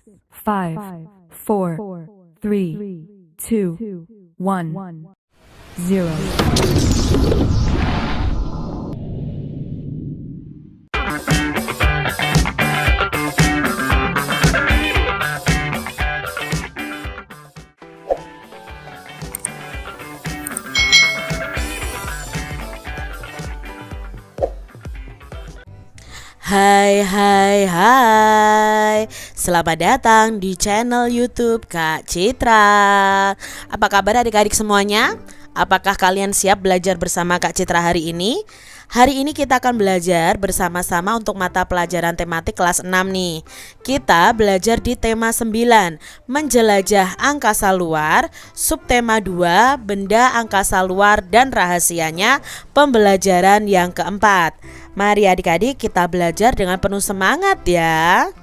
5, 4, 3, 2, 1, 0. Hai, selamat datang di channel YouTube Kak Citra. Apa kabar adik-adik semuanya? Apakah kalian siap belajar bersama Kak Citra hari ini? Hari ini kita akan belajar bersama-sama untuk mata pelajaran tematik kelas 6 nih. Kita belajar di tema 9, menjelajah angkasa luar, subtema 2, benda angkasa luar dan rahasianya, pembelajaran yang keempat. Mari adik-adik kita belajar dengan penuh semangat ya.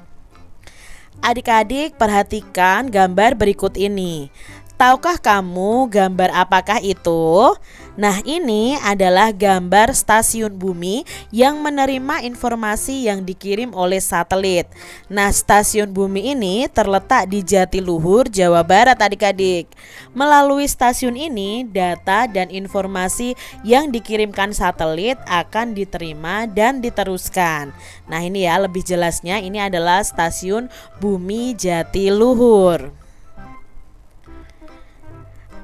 Adik-adik perhatikan gambar berikut ini. Tahukah kamu gambar apakah itu? Nah, ini adalah gambar stasiun bumi yang menerima informasi yang dikirim oleh satelit. Nah, stasiun bumi ini terletak di Jatiluhur, Jawa Barat adik-adik. Melalui stasiun ini, data dan informasi yang dikirimkan satelit akan diterima dan diteruskan. Nah, ini ya lebih jelasnya, ini adalah stasiun bumi Jatiluhur.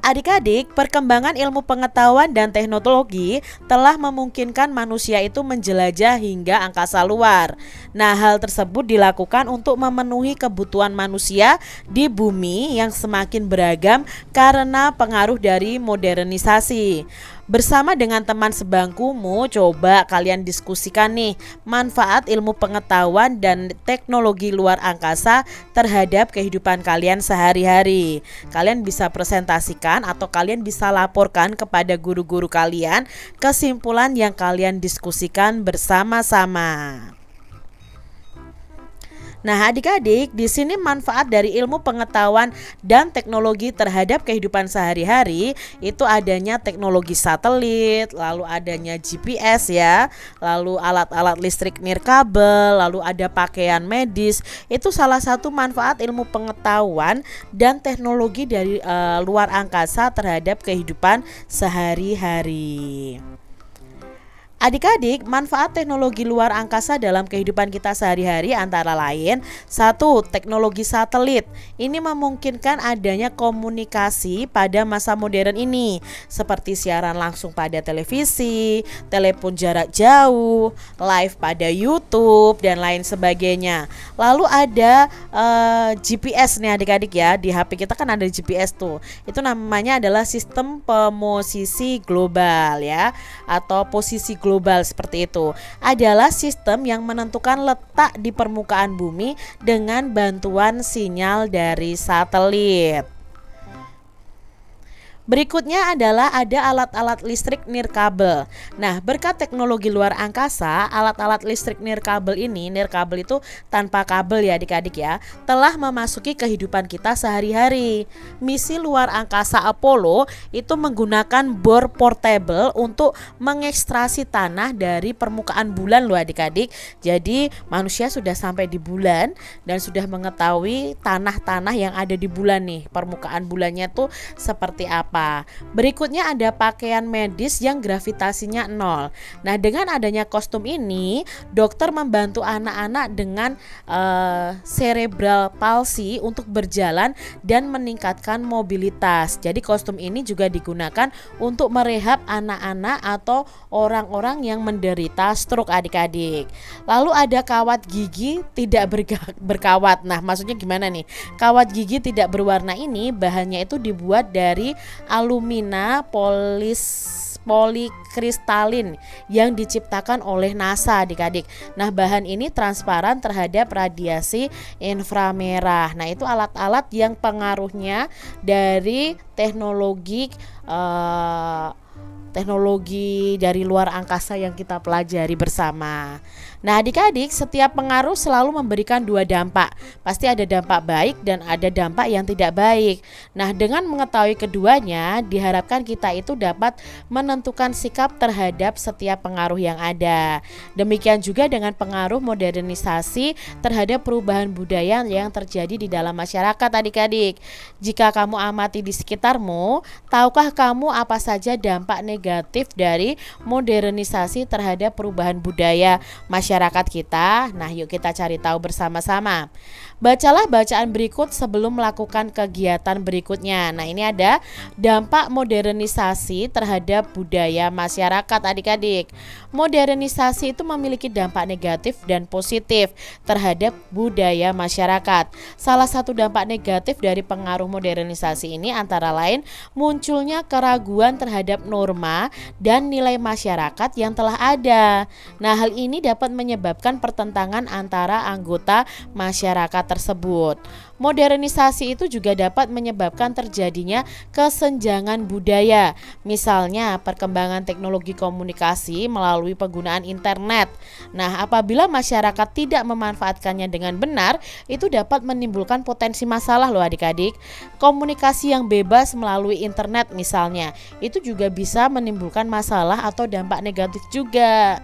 Adik-adik, perkembangan ilmu pengetahuan dan teknologi telah memungkinkan manusia itu menjelajah hingga angkasa luar. Nah, hal tersebut dilakukan untuk memenuhi kebutuhan manusia di bumi yang semakin beragam karena pengaruh dari modernisasi. Bersama dengan teman sebangkumu, coba kalian diskusikan nih manfaat ilmu pengetahuan dan teknologi luar angkasa terhadap kehidupan kalian sehari-hari. Kalian bisa presentasikan atau kalian bisa laporkan kepada guru-guru kalian kesimpulan yang kalian diskusikan bersama-sama. Nah, adik-adik, di sini manfaat dari ilmu pengetahuan dan teknologi terhadap kehidupan sehari-hari itu adanya teknologi satelit, lalu adanya GPS ya, lalu alat-alat listrik nirkabel, lalu ada pakaian medis. Itu salah satu manfaat ilmu pengetahuan dan teknologi dari luar angkasa terhadap kehidupan sehari-hari. Adik-adik, manfaat teknologi luar angkasa dalam kehidupan kita sehari-hari antara lain: 1. Teknologi satelit. Ini memungkinkan adanya komunikasi pada masa modern ini, seperti siaran langsung pada televisi, telepon jarak jauh, live pada YouTube, dan lain sebagainya. Lalu ada GPS nih adik-adik ya, di HP kita kan ada GPS tuh. Itu namanya adalah sistem pemosisi global ya, atau posisi global seperti itu. Adalah sistem yang menentukan letak di permukaan bumi dengan bantuan sinyal dari satelit. Berikutnya adalah ada alat-alat listrik nirkabel. Nah, berkat teknologi luar angkasa, alat-alat listrik nirkabel ini, nirkabel itu tanpa kabel ya adik-adik ya, telah memasuki kehidupan kita sehari-hari. Misi luar angkasa Apollo itu menggunakan bor portable untuk mengekstraksi tanah dari permukaan bulan loh adik-adik. Jadi manusia sudah sampai di bulan dan sudah mengetahui tanah-tanah yang ada di bulan nih, permukaan bulannya tuh seperti apa. Berikutnya ada pakaian medis yang gravitasinya 0. Nah, dengan adanya kostum ini, dokter membantu anak-anak dengan cerebral palsy untuk berjalan dan meningkatkan mobilitas. Jadi kostum ini juga digunakan untuk merehab anak-anak atau orang-orang yang menderita stroke adik-adik. Lalu ada kawat gigi tidak berkawat. Nah, maksudnya gimana nih? Kawat gigi tidak berwarna ini bahannya itu dibuat dari alumina polikristalin yang diciptakan oleh NASA adik-adik. Nah, bahan ini transparan terhadap radiasi inframerah. Nah, itu alat-alat yang pengaruhnya dari teknologi dari luar angkasa yang kita pelajari bersama. Nah, adik-adik, setiap pengaruh selalu memberikan dua dampak. Pasti ada dampak baik dan ada dampak yang tidak baik. Nah, dengan mengetahui keduanya, diharapkan kita itu dapat menentukan sikap terhadap setiap pengaruh yang ada. Demikian juga dengan pengaruh modernisasi terhadap perubahan budaya yang terjadi di dalam masyarakat, adik-adik. Jika kamu amati di sekitarmu, tahukah kamu apa saja dampak negatif dari modernisasi terhadap perubahan budaya masyarakat kita? Nah, yuk kita cari tahu bersama-sama. Bacalah bacaan berikut sebelum melakukan kegiatan berikutnya. Nah, ini ada dampak modernisasi terhadap budaya masyarakat, adik-adik. Modernisasi itu memiliki dampak negatif dan positif terhadap budaya masyarakat. Salah satu dampak negatif dari pengaruh modernisasi ini antara lain munculnya keraguan terhadap norma dan nilai masyarakat yang telah ada. Nah, hal ini dapat menyebabkan pertentangan antara anggota masyarakat tersebut. Modernisasi itu juga dapat menyebabkan terjadinya kesenjangan budaya. Misalnya, perkembangan teknologi komunikasi melalui penggunaan internet. Nah, apabila masyarakat tidak memanfaatkannya dengan benar, itu dapat menimbulkan potensi masalah loh adik-adik. Komunikasi yang bebas melalui internet misalnya, itu juga bisa menimbulkan masalah atau dampak negatif juga.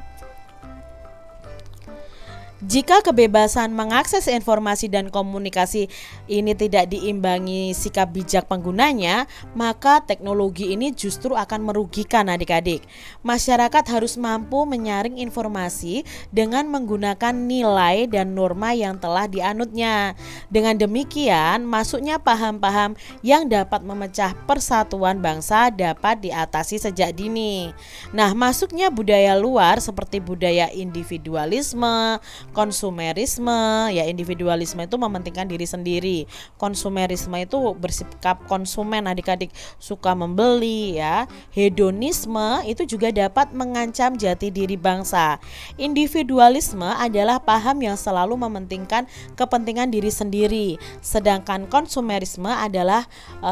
Jika kebebasan mengakses informasi dan komunikasi ini tidak diimbangi sikap bijak penggunanya, maka teknologi ini justru akan merugikan adik-adik. Masyarakat harus mampu menyaring informasi dengan menggunakan nilai dan norma yang telah dianutnya. Dengan demikian, masuknya paham-paham yang dapat memecah persatuan bangsa dapat diatasi sejak dini. Nah, masuknya budaya luar seperti budaya individualisme, konsumerisme, ya individualisme itu mementingkan diri sendiri. Konsumerisme itu bersikap konsumen, adik-adik, suka membeli ya. Hedonisme itu juga dapat mengancam jati diri bangsa. Individualisme adalah paham yang selalu mementingkan kepentingan diri sendiri. Sedangkan konsumerisme adalah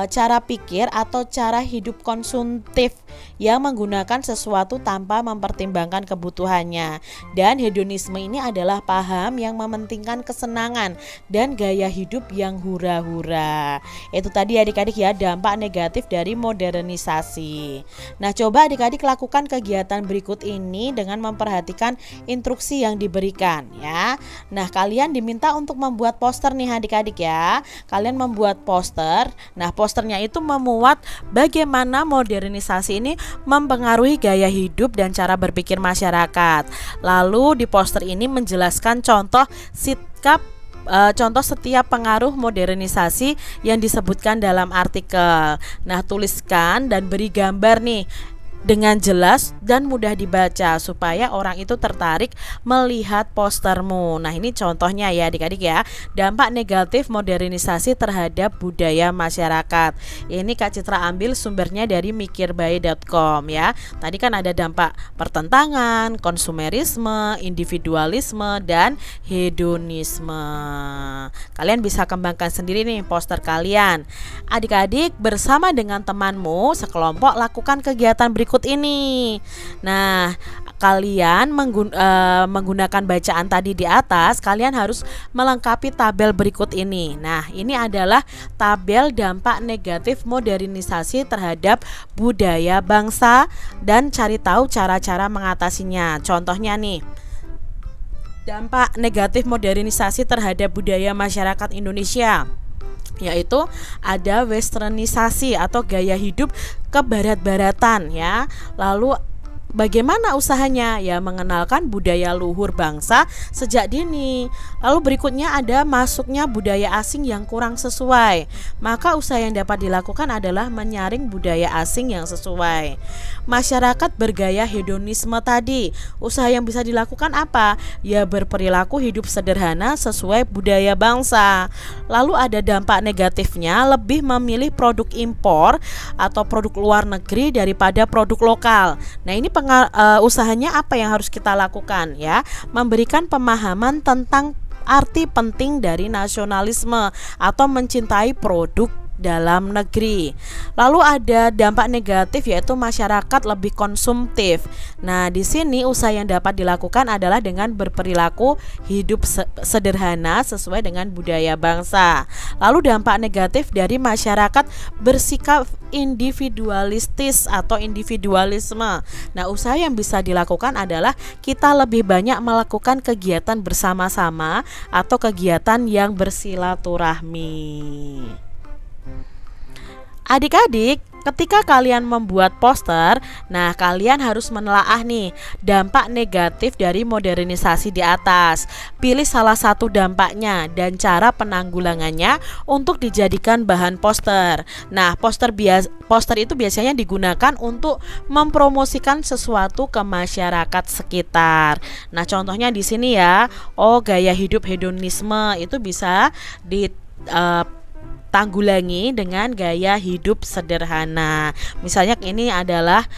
cara pikir atau cara hidup konsumtif yang menggunakan sesuatu tanpa mempertimbangkan kebutuhannya. Dan hedonisme ini adalah paham yang mementingkan kesenangan dan gaya hidup yang hura-hura. Itu tadi adik-adik ya dampak negatif dari modernisasi. Nah, coba adik-adik lakukan kegiatan berikut ini dengan memperhatikan instruksi yang diberikan ya. Nah, kalian diminta untuk membuat poster nih adik-adik ya. Kalian membuat poster. Nah, posternya itu memuat bagaimana modernisasi ini mempengaruhi gaya hidup dan cara berpikir masyarakat. Lalu di poster ini menjelaskan contoh sikap contoh setiap pengaruh modernisasi yang disebutkan dalam artikel. Nah, tuliskan dan beri gambar nih dengan jelas dan mudah dibaca supaya orang itu tertarik melihat postermu. Nah, ini contohnya ya adik-adik ya. Dampak negatif modernisasi terhadap budaya masyarakat. Ini Kak Citra ambil sumbernya dari mikirbae.com ya. Tadi kan ada dampak pertentangan, konsumerisme, individualisme, dan hedonisme. Kalian bisa kembangkan sendiri nih poster kalian. Adik-adik bersama dengan temanmu sekelompok lakukan kegiatan berikut ini. Nah, kalian menggunakan bacaan tadi di atas, kalian harus melengkapi tabel berikut ini. Nah, ini adalah tabel dampak negatif modernisasi terhadap budaya bangsa dan cari tahu cara-cara mengatasinya. Contohnya nih, dampak negatif modernisasi terhadap budaya masyarakat Indonesia, yaitu ada westernisasi atau gaya hidup kebarat-baratan ya. Lalu bagaimana usahanya? Ya, mengenalkan budaya luhur bangsa sejak dini. Lalu berikutnya ada masuknya budaya asing yang kurang sesuai. Maka usaha yang dapat dilakukan adalah menyaring budaya asing yang sesuai. Masyarakat bergaya hedonisme tadi. Usaha yang bisa dilakukan apa? Ya, berperilaku hidup sederhana sesuai budaya bangsa. Lalu ada dampak negatifnya, lebih memilih produk impor atau produk luar negeri daripada produk lokal. Nah, ini usahanya apa yang harus kita lakukan ya? Memberikan pemahaman tentang arti penting dari nasionalisme atau mencintai produk dalam negeri. Lalu ada dampak negatif yaitu masyarakat lebih konsumtif. Nah, di sini usaha yang dapat dilakukan adalah dengan berperilaku hidup sederhana sesuai dengan budaya bangsa. Lalu dampak negatif dari masyarakat bersikap individualistis atau individualisme. Nah, usaha yang bisa dilakukan adalah kita lebih banyak melakukan kegiatan bersama-sama atau kegiatan yang bersilaturahmi. Adik-adik, ketika kalian membuat poster, nah kalian harus menelaah nih dampak negatif dari modernisasi di atas. Pilih salah satu dampaknya dan cara penanggulangannya untuk dijadikan bahan poster. Nah, poster itu biasanya digunakan untuk mempromosikan sesuatu ke masyarakat sekitar. Nah, contohnya di sini ya. Gaya hidup hedonisme itu bisa tanggulangi dengan gaya hidup sederhana. Misalnya ini adalah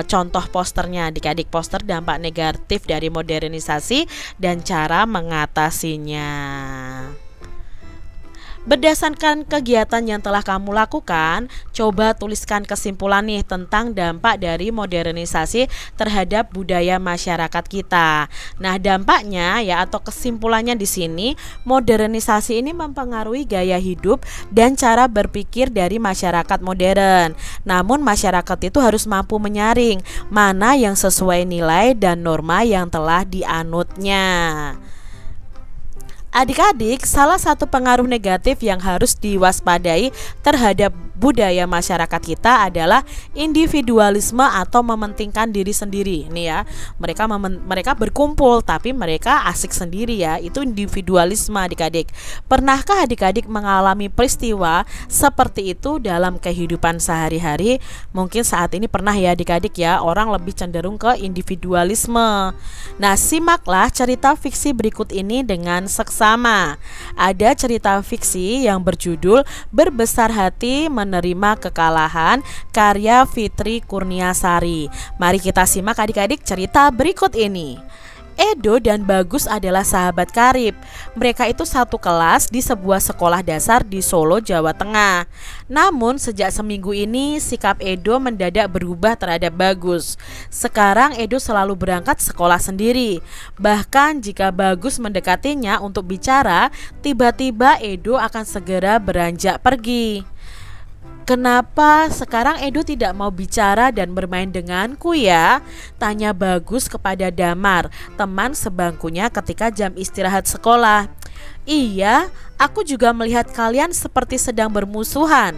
contoh posternya adik-adik, poster dampak negatif dari modernisasi dan cara mengatasinya. Berdasarkan kegiatan yang telah kamu lakukan, coba tuliskan kesimpulan nih tentang dampak dari modernisasi terhadap budaya masyarakat kita. Nah, dampaknya ya atau kesimpulannya di sini, modernisasi ini mempengaruhi gaya hidup dan cara berpikir dari masyarakat modern. Namun masyarakat itu harus mampu menyaring mana yang sesuai nilai dan norma yang telah dianutnya. Adik-adik, salah satu pengaruh negatif yang harus diwaspadai terhadap budaya masyarakat kita adalah individualisme atau mementingkan diri sendiri. Nih ya, mereka berkumpul tapi mereka asik sendiri ya. Itu individualisme adik-adik. Pernahkah adik-adik mengalami peristiwa seperti itu dalam kehidupan sehari-hari? Mungkin saat ini pernah ya adik-adik ya, orang lebih cenderung ke individualisme. Nah, simaklah cerita fiksi berikut ini dengan seksama. Ada cerita fiksi yang berjudul Berbesar Hati Menerima Kekalahan, karya Fitri Kurniasari. Mari kita simak adik-adik cerita berikut ini. Edo dan Bagus adalah sahabat karib. Mereka itu satu kelas di sebuah sekolah dasar di Solo, Jawa Tengah. Namun sejak seminggu ini sikap Edo mendadak berubah terhadap Bagus. Sekarang Edo selalu berangkat sekolah sendiri. Bahkan jika Bagus mendekatinya untuk bicara, tiba-tiba Edo akan segera beranjak pergi. "Kenapa sekarang Edo tidak mau bicara dan bermain denganku ya?" tanya Bagus kepada Damar, teman sebangkunya ketika jam istirahat sekolah. "Iya, aku juga melihat kalian seperti sedang bermusuhan.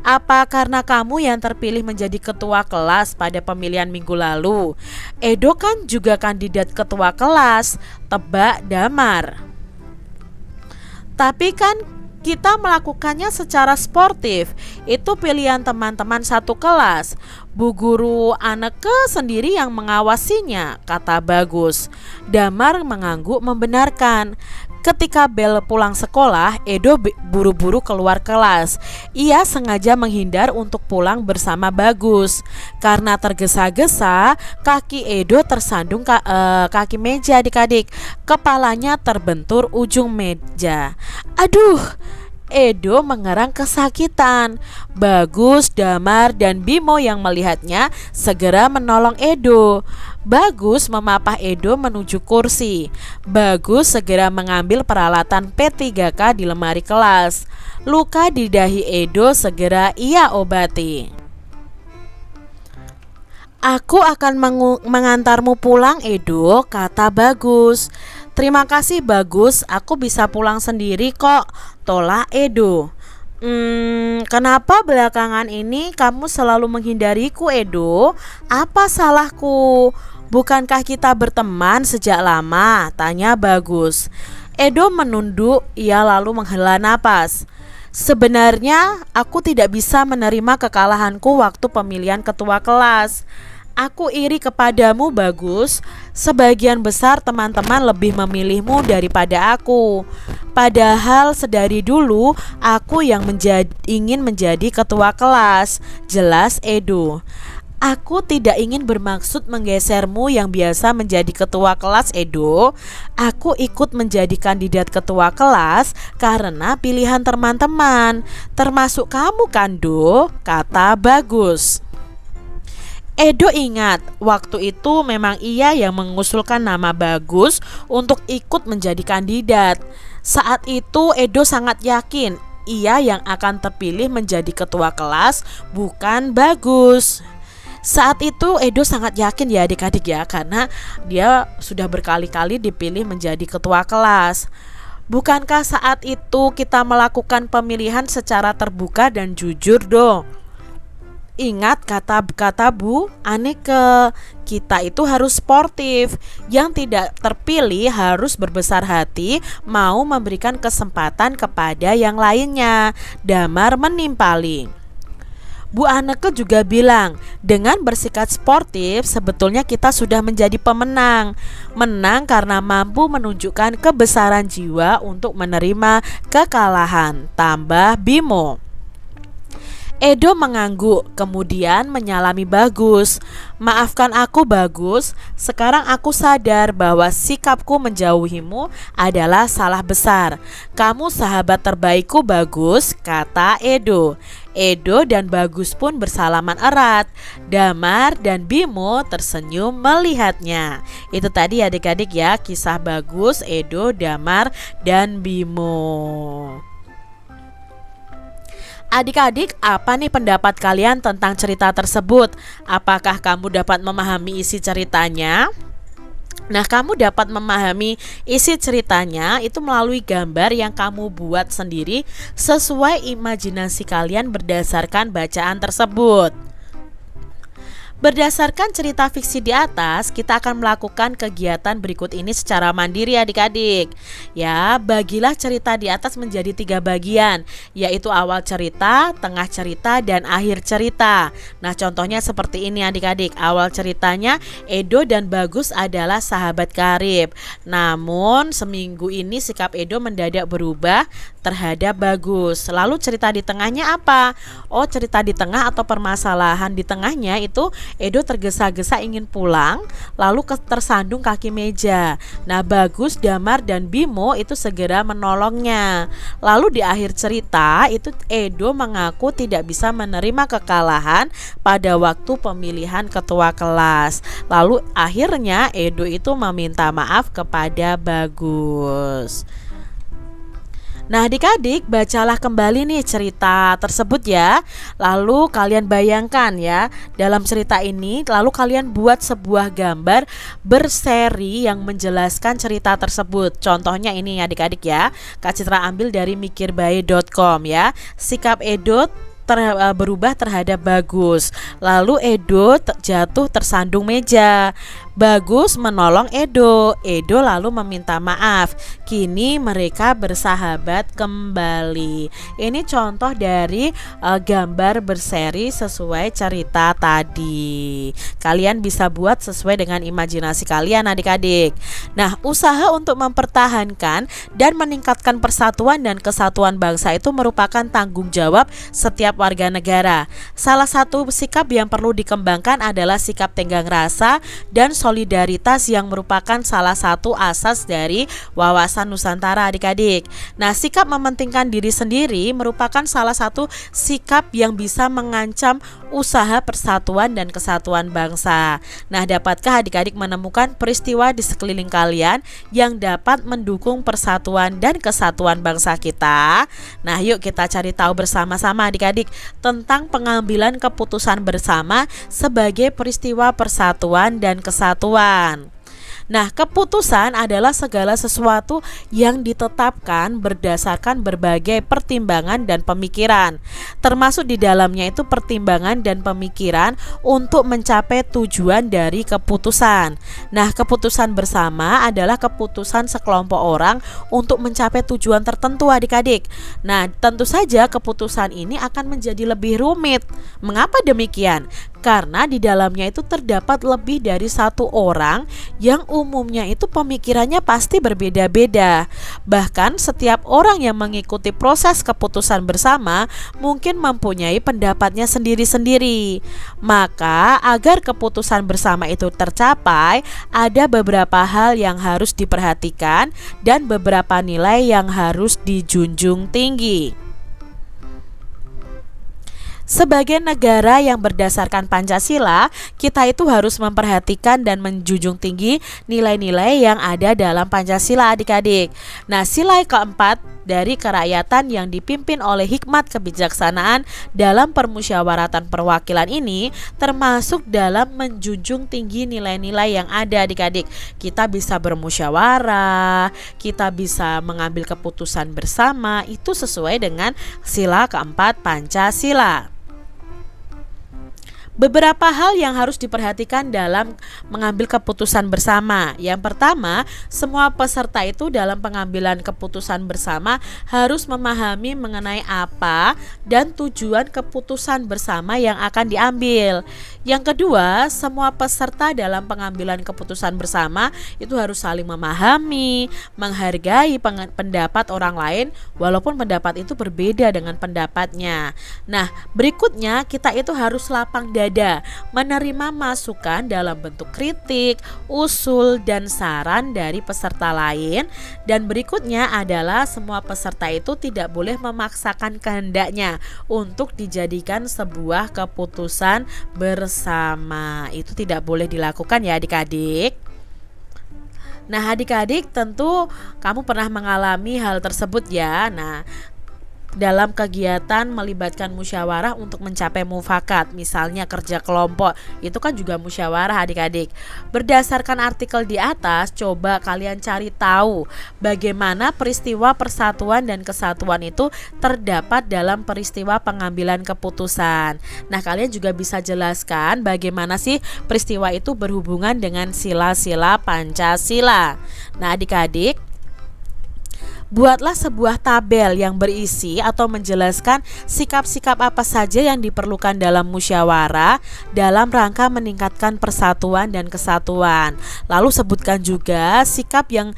Apa karena kamu yang terpilih menjadi ketua kelas pada pemilihan minggu lalu? Edo kan juga kandidat ketua kelas," tebak Damar. "Tapi kan kita melakukannya secara sportif. Itu pilihan teman-teman satu kelas. Bu guru Anneke sendiri yang mengawasinya," kata Bagus. Damar mengangguk membenarkan. Ketika bel pulang sekolah, Edo buru-buru keluar kelas. Ia sengaja menghindar untuk pulang bersama Bagus. Karena tergesa-gesa, kaki Edo tersandung kaki meja adik-adik. Kepalanya terbentur ujung meja. "Aduh!" Edo mengerang kesakitan. Bagus, Damar, dan Bimo yang melihatnya segera menolong Edo. Bagus memapah Edo menuju kursi. Bagus segera mengambil peralatan P3K di lemari kelas. Luka di dahi Edo segera ia obati. "Aku akan mengantarmu pulang, Edo," kata Bagus. "Terima kasih Bagus, aku bisa pulang sendiri kok," tolak Edo. Kenapa belakangan ini kamu selalu menghindariku, Edo? Apa salahku? Bukankah kita berteman sejak lama?" tanya Bagus. Edo menunduk, ia lalu menghela napas. "Sebenarnya aku tidak bisa menerima kekalahanku waktu pemilihan ketua kelas. Aku iri kepadamu, Bagus. Sebagian besar teman-teman lebih memilihmu daripada aku. Padahal sedari dulu aku yang ingin menjadi ketua kelas," jelas Edo. Aku tidak ingin bermaksud menggesermu yang biasa menjadi ketua kelas, Edo. Aku ikut menjadi kandidat ketua kelas karena pilihan teman-teman, termasuk kamu kan, Do, kata Bagus. Edo ingat, waktu itu memang ia yang mengusulkan nama Bagus untuk ikut menjadi kandidat. Saat itu Edo sangat yakin ia yang akan terpilih menjadi ketua kelas, bukan Bagus. Saat itu Edo sangat yakin ya adik-adik ya, karena dia sudah berkali-kali dipilih menjadi ketua kelas. Bukankah saat itu kita melakukan pemilihan secara terbuka dan jujur, dong? Ingat kata Bu Aneke, kita itu harus sportif. Yang tidak terpilih harus berbesar hati, mau memberikan kesempatan kepada yang lainnya. Damar menimpali. Bu Aneke juga bilang, dengan bersikap sportif sebetulnya kita sudah menjadi pemenang. Menang karena mampu menunjukkan kebesaran jiwa untuk menerima kekalahan, tambah Bimo. Edo mengangguk, kemudian menyalami Bagus. Maafkan aku, Bagus. Sekarang aku sadar bahwa sikapku menjauhimu adalah salah besar. Kamu sahabat terbaikku, Bagus, kata Edo. Edo dan Bagus pun bersalaman erat. Damar dan Bimo tersenyum melihatnya. Itu tadi adik-adik ya, kisah Bagus, Edo, Damar, dan Bimo. Adik-adik, apa nih pendapat kalian tentang cerita tersebut? Apakah kamu dapat memahami isi ceritanya? Nah, kamu dapat memahami isi ceritanya itu melalui gambar yang kamu buat sendiri sesuai imajinasi kalian berdasarkan bacaan tersebut. Berdasarkan cerita fiksi di atas, kita akan melakukan kegiatan berikut ini secara mandiri adik-adik. Ya, bagilah cerita di atas menjadi 3 bagian, yaitu awal cerita, tengah cerita, dan akhir cerita. Nah, contohnya seperti ini adik-adik. Awal ceritanya, Edo dan Bagus adalah sahabat karib. Namun, seminggu ini sikap Edo mendadak berubah terhadap Bagus. Lalu cerita di tengahnya apa? Oh, cerita di tengah atau permasalahan di tengahnya itu Edo tergesa-gesa ingin pulang, lalu tersandung kaki meja. Nah, Bagus, Damar, dan Bimo itu segera menolongnya. Lalu di akhir cerita itu Edo mengaku tidak bisa menerima kekalahan pada waktu pemilihan ketua kelas. Lalu akhirnya Edo itu meminta maaf kepada Bagus. Nah, adik-adik, bacalah kembali nih cerita tersebut ya. Lalu kalian bayangkan ya, dalam cerita ini lalu kalian buat sebuah gambar berseri yang menjelaskan cerita tersebut. Contohnya ini adik-adik ya, Kak Citra ambil dari mikirbae.com ya. Sikap Edo berubah terhadap Bagus. Lalu Edo jatuh tersandung meja. Bagus menolong Edo. Edo lalu meminta maaf. Kini mereka bersahabat kembali. Ini contoh dari gambar berseri sesuai cerita tadi. Kalian bisa buat sesuai dengan imajinasi kalian adik-adik. Nah, usaha untuk mempertahankan dan meningkatkan persatuan dan kesatuan bangsa itu merupakan tanggung jawab setiap warga negara. Salah satu sikap yang perlu dikembangkan adalah sikap tenggang rasa dan solidaritas yang merupakan salah satu asas dari wawasan Nusantara adik-adik. Nah, sikap mementingkan diri sendiri merupakan salah satu sikap yang bisa mengancam usaha persatuan dan kesatuan bangsa. Nah, dapatkah adik-adik menemukan peristiwa di sekeliling kalian yang dapat mendukung persatuan dan kesatuan bangsa kita? Nah, yuk kita cari tahu bersama-sama adik-adik tentang pengambilan keputusan bersama sebagai peristiwa persatuan dan kesatuan. Nah, keputusan adalah segala sesuatu yang ditetapkan berdasarkan berbagai pertimbangan dan pemikiran. Termasuk di dalamnya itu pertimbangan dan pemikiran untuk mencapai tujuan dari keputusan. Nah, keputusan bersama adalah keputusan sekelompok orang untuk mencapai tujuan tertentu adik-adik. Nah, tentu saja keputusan ini akan menjadi lebih rumit. Mengapa demikian? karena di dalamnya itu terdapat lebih dari satu orang yang umumnya itu pemikirannya pasti berbeda-beda. Bahkan setiap orang yang mengikuti proses keputusan bersama mungkin mempunyai pendapatnya sendiri-sendiri. Maka agar keputusan bersama itu tercapai, ada beberapa hal yang harus diperhatikan dan beberapa nilai yang harus dijunjung tinggi. Sebagai negara yang berdasarkan Pancasila, kita itu harus memperhatikan dan menjunjung tinggi nilai-nilai yang ada dalam Pancasila, adik-adik. Nah, sila keempat dari kerakyatan yang dipimpin oleh hikmat kebijaksanaan dalam permusyawaratan perwakilan ini termasuk dalam menjunjung tinggi nilai-nilai yang ada, adik-adik. Kita bisa bermusyawarah, kita bisa mengambil keputusan bersama, itu sesuai dengan sila keempat Pancasila. Beberapa hal yang harus diperhatikan dalam mengambil keputusan bersama. Yang pertama, semua peserta itu dalam pengambilan keputusan bersama harus memahami mengenai apa dan tujuan keputusan bersama yang akan diambil. Yang kedua, semua peserta dalam pengambilan keputusan bersama itu harus saling memahami, menghargai pendapat orang lain walaupun pendapat itu berbeda dengan pendapatnya. Nah, berikutnya kita itu harus lapang dada, menerima masukan dalam bentuk kritik, usul, dan saran dari peserta lain. Dan berikutnya adalah semua peserta itu tidak boleh memaksakan kehendaknya untuk dijadikan sebuah keputusan bersama. Itu tidak boleh dilakukan ya, adik-adik. Nah, adik-adik tentu kamu pernah mengalami hal tersebut ya. Nah, dalam kegiatan melibatkan musyawarah untuk mencapai mufakat, misalnya kerja kelompok, itu kan juga musyawarah, adik-adik. Berdasarkan artikel di atas, coba kalian cari tahu bagaimana peristiwa persatuan dan kesatuan itu terdapat dalam peristiwa pengambilan keputusan. Nah, kalian juga bisa jelaskan bagaimana sih peristiwa itu berhubungan dengan sila-sila Pancasila. Nah, adik-adik, buatlah sebuah tabel yang berisi atau menjelaskan sikap-sikap apa saja yang diperlukan dalam musyawarah dalam rangka meningkatkan persatuan dan kesatuan. Lalu sebutkan juga sikap yang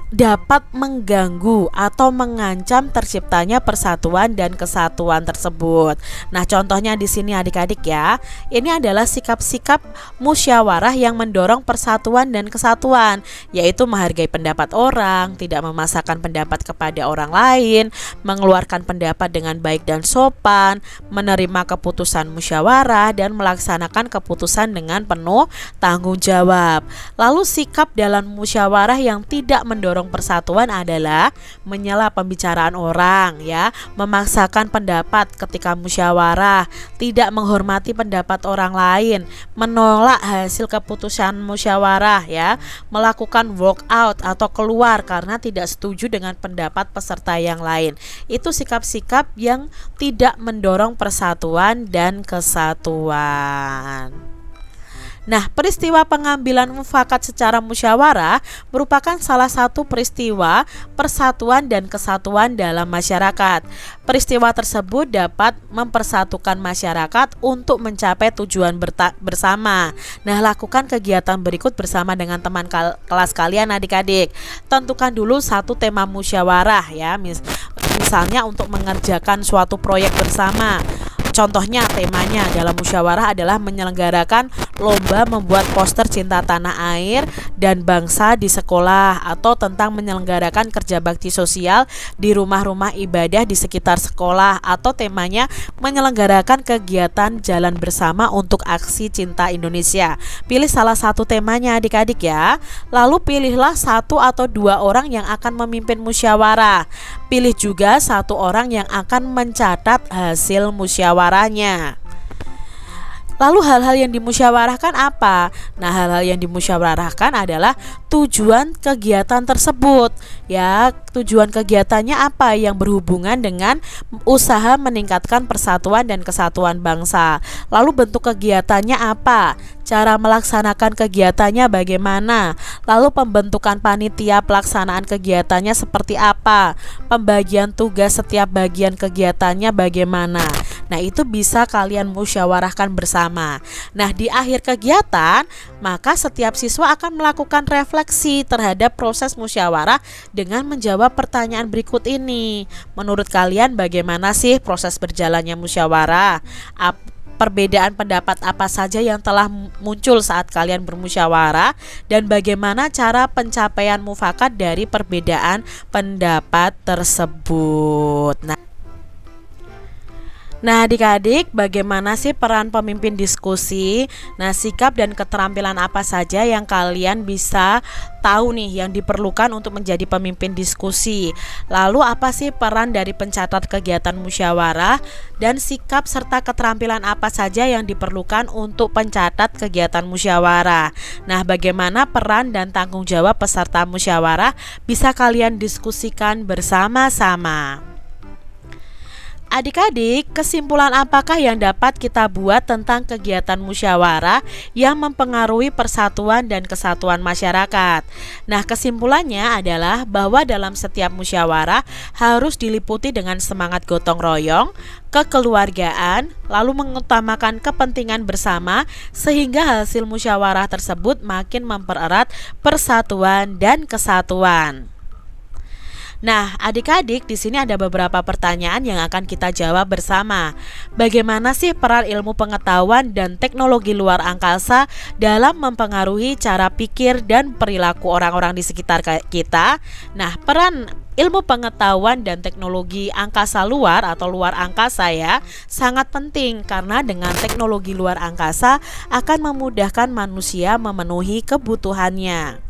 dapat mengganggu atau mengancam terciptanya persatuan dan kesatuan tersebut. Nah, contohnya di sini adik-adik ya. Ini adalah sikap-sikap musyawarah yang mendorong persatuan dan kesatuan, yaitu menghargai pendapat orang, tidak memaksakan pendapat kepada orang lain, mengeluarkan pendapat dengan baik dan sopan, menerima keputusan musyawarah dan melaksanakan keputusan dengan penuh tanggung jawab. Lalu sikap dalam musyawarah yang tidak mendorong persatuan adalah menyela pembicaraan orang ya, memaksakan pendapat ketika musyawarah, tidak menghormati pendapat orang lain, menolak hasil keputusan musyawarah ya, melakukan walk out atau keluar karena tidak setuju dengan pendapat peserta yang lain. Itu sikap-sikap yang tidak mendorong persatuan dan kesatuan. Nah, peristiwa pengambilan mufakat secara musyawarah merupakan salah satu peristiwa persatuan dan kesatuan dalam masyarakat. Peristiwa tersebut dapat mempersatukan masyarakat untuk mencapai tujuan bersama. Nah, lakukan kegiatan berikut bersama dengan teman kelas kalian, adik-adik. Tentukan dulu satu tema musyawarah ya, misalnya untuk mengerjakan suatu proyek bersama. Contohnya temanya dalam musyawarah adalah menyelenggarakan lomba membuat poster cinta tanah air dan bangsa di sekolah, atau tentang menyelenggarakan kerja bakti sosial di rumah-rumah ibadah di sekitar sekolah, atau temanya menyelenggarakan kegiatan jalan bersama untuk aksi cinta Indonesia. Pilih salah satu temanya adik-adik ya. Lalu pilihlah satu atau dua orang yang akan memimpin musyawarah. Pilih juga satu orang yang akan mencatat hasil musyawarahnya. Lalu hal-hal yang dimusyawarahkan apa? Nah, hal-hal yang dimusyawarahkan adalah tujuan kegiatan tersebut. Ya, tujuan kegiatannya apa yang berhubungan dengan usaha meningkatkan persatuan dan kesatuan bangsa. Lalu bentuk kegiatannya apa? Cara melaksanakan kegiatannya bagaimana? Lalu pembentukan panitia pelaksanaan kegiatannya seperti apa? Pembagian tugas setiap bagian kegiatannya bagaimana? Nah, itu bisa kalian musyawarahkan bersama. Nah, di akhir kegiatan, maka setiap siswa akan melakukan refleksi terhadap proses musyawarah dengan menjawab pertanyaan berikut ini. Menurut kalian bagaimana sih proses berjalannya musyawarah? Perbedaan pendapat apa saja yang telah muncul saat kalian bermusyawarah, dan bagaimana cara pencapaian mufakat dari perbedaan pendapat tersebut. Nah, adik-adik, bagaimana sih peran pemimpin diskusi? Nah, sikap dan keterampilan apa saja yang kalian bisa tahu nih yang diperlukan untuk menjadi pemimpin diskusi? Lalu apa sih peran dari pencatat kegiatan musyawarah, dan sikap serta keterampilan apa saja yang diperlukan untuk pencatat kegiatan musyawarah? Nah, bagaimana peran dan tanggung jawab peserta musyawarah bisa kalian diskusikan bersama-sama? Adik-adik, kesimpulan apakah yang dapat kita buat tentang kegiatan musyawarah yang mempengaruhi persatuan dan kesatuan masyarakat? Nah, kesimpulannya adalah bahwa dalam setiap musyawarah harus diliputi dengan semangat gotong royong, kekeluargaan, lalu mengutamakan kepentingan bersama sehingga hasil musyawarah tersebut makin mempererat persatuan dan kesatuan. Nah, adik-adik, di sini ada beberapa pertanyaan yang akan kita jawab bersama. Bagaimana sih peran ilmu pengetahuan dan teknologi luar angkasa dalam mempengaruhi cara pikir dan perilaku orang-orang di sekitar kita? Nah, peran ilmu pengetahuan dan teknologi angkasa luar atau luar angkasa ya sangat penting, karena dengan teknologi luar angkasa akan memudahkan manusia memenuhi kebutuhannya.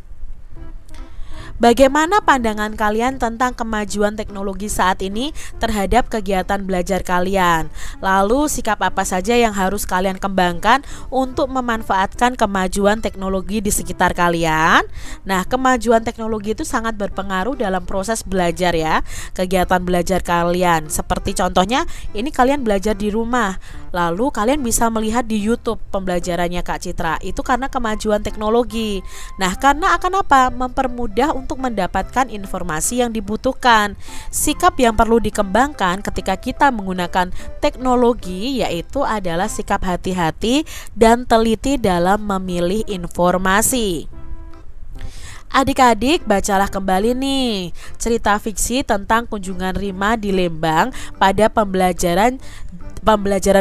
Bagaimana pandangan kalian tentang kemajuan teknologi saat ini terhadap kegiatan belajar kalian? Lalu sikap apa saja yang harus kalian kembangkan untuk memanfaatkan kemajuan teknologi di sekitar kalian? Nah, kemajuan teknologi itu sangat berpengaruh dalam proses belajar ya, kegiatan belajar kalian. Seperti contohnya, ini kalian belajar di rumah, lalu kalian bisa melihat di YouTube pembelajarannya Kak Citra. Itu karena kemajuan teknologi. Nah, karena akan apa? Mempermudah untuk mendapatkan informasi yang dibutuhkan. Sikap yang perlu dikembangkan ketika kita menggunakan teknologi yaitu adalah sikap hati-hati dan teliti dalam memilih informasi. Adik-adik, bacalah kembali nih cerita fiksi tentang kunjungan Rima di Lembang pada pembelajaran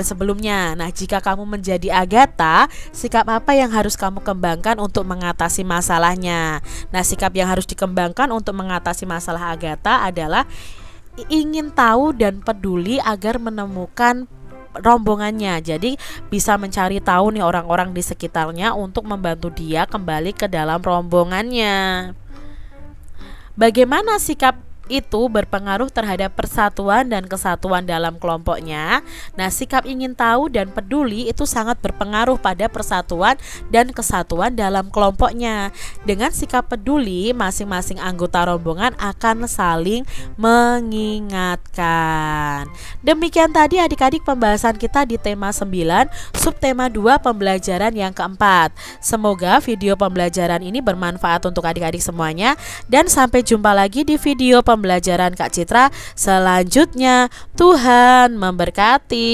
sebelumnya. Nah, jika kamu menjadi Agatha, sikap apa yang harus kamu kembangkan untuk mengatasi masalahnya? Nah, sikap yang harus dikembangkan untuk mengatasi masalah Agatha adalah ingin tahu dan peduli agar menemukan rombongannya. Jadi bisa mencari tahu nih orang-orang di sekitarnya untuk membantu dia kembali ke dalam rombongannya. Bagaimana sikap itu berpengaruh terhadap persatuan dan kesatuan dalam kelompoknya? Nah, sikap ingin tahu dan peduli itu sangat berpengaruh pada persatuan dan kesatuan dalam kelompoknya. Dengan sikap peduli, masing-masing anggota rombongan akan saling mengingatkan. Demikian tadi adik-adik pembahasan kita di tema 9, subtema 2 pembelajaran yang keempat. Semoga video pembelajaran ini bermanfaat untuk adik-adik semuanya, dan sampai jumpa lagi di video pembelajaran Kak Citra selanjutnya. Tuhan memberkati.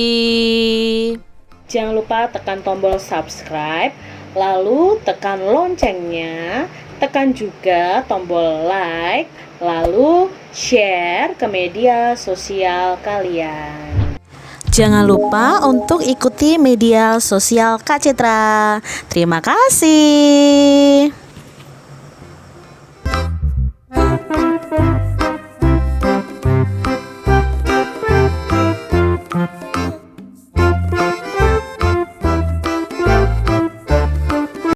Jangan lupa tekan tombol subscribe, lalu tekan loncengnya, tekan juga tombol like, lalu share ke media sosial kalian. Jangan lupa untuk ikuti media sosial Kak Citra. Terima kasih.